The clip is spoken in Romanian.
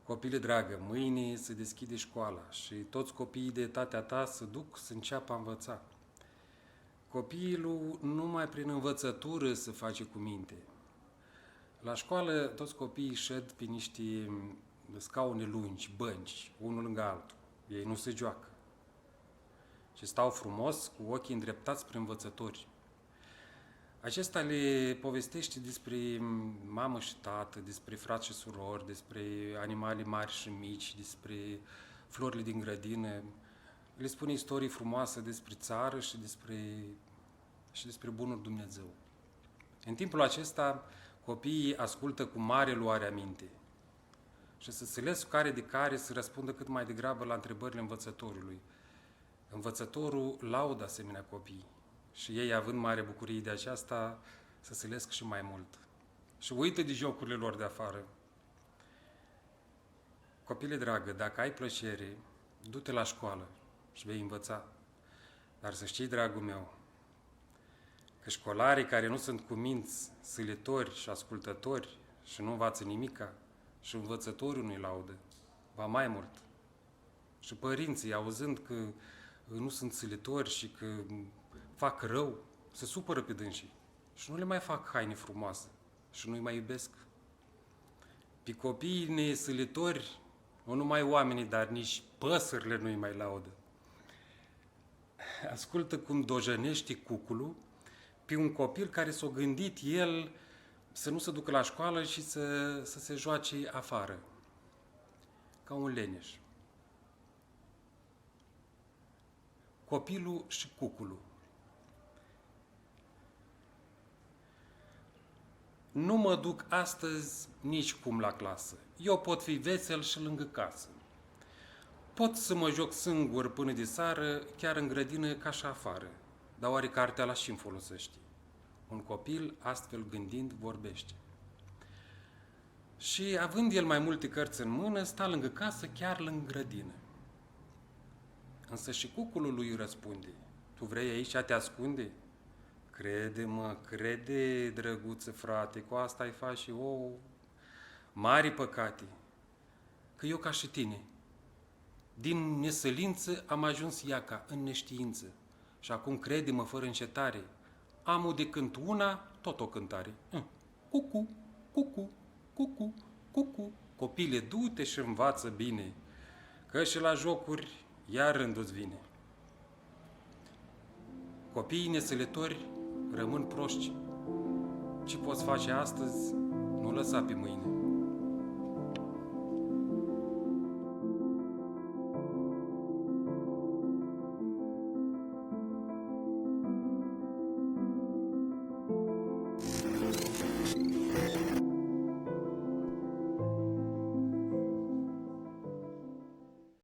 Copile dragă, mâine se deschide școala și toți copiii de etatea ta se duc să înceapă a învăța. Copilul numai prin învățătură se face cu minte. La școală toți copiii șed pe niște scaune lungi, bănci, unul lângă altul. Ei nu se joacă, ci stau frumos cu ochii îndreptați spre învățători. Acesta le povestește despre mamă și tată, despre frați și surori, despre animale mari și mici, despre florile din grădină. Le spune istorii frumoase despre țară și despre bunul Dumnezeu. În timpul acesta, copiii ascultă cu mare luare aminte și să se care de care să răspundă cât mai degrabă la întrebările învățătorului. Învățătorul laudă asemenea copii și ei, având mare bucurie de aceasta, să se lesc și mai mult. Și uită de jocurile lor de afară. Copile dragă, dacă ai plăcere, du-te la școală și vei învăța. Dar să știi, dragul meu, că școlarii care nu sunt cuminți, silitori și ascultători și nu învață nimica, și învățătorul nu-i laudă, ba mai mult. Și părinții, auzând că nu sunt silitori și că fac rău, se supără pe dânsii și nu le mai fac haine frumoase și nu-i mai iubesc. Pe copiii nesilitori, nu numai oamenii, dar nici păsările nu-i mai laudă. Ascultă cum dojănește cuculul pe un copil care s-a gândit el să nu se ducă la școală și să se joace afară, ca un leneș. Copilul și cuculul. Nu mă duc astăzi nici cum la clasă. Eu pot fi vesel și lângă casă. Pot să mă joc singur până de seară, chiar în grădină ca și afară. Dar oare cartea la și-mi folosește? Un copil, astfel gândind, vorbește. Și având el mai multe cărți în mână, sta lângă casă, chiar lângă grădină. Însă și cuculul lui răspunde: tu vrei aici a te ascunde? Crede-mă, crede, drăguță frate, cu asta ai faci și mari păcate, că eu ca și tine, din nesălință am ajuns iaca în neștiință și acum crede-mă fără încetare, am de cânt una, tot o cântare. Cucu, cucu, cucu, cucu, copile, du-te și învață bine, că și la jocuri iar rândul-ți vine. Copiii nesălitori rămân proști. Ce poți face astăzi, nu lăsa pe mâine.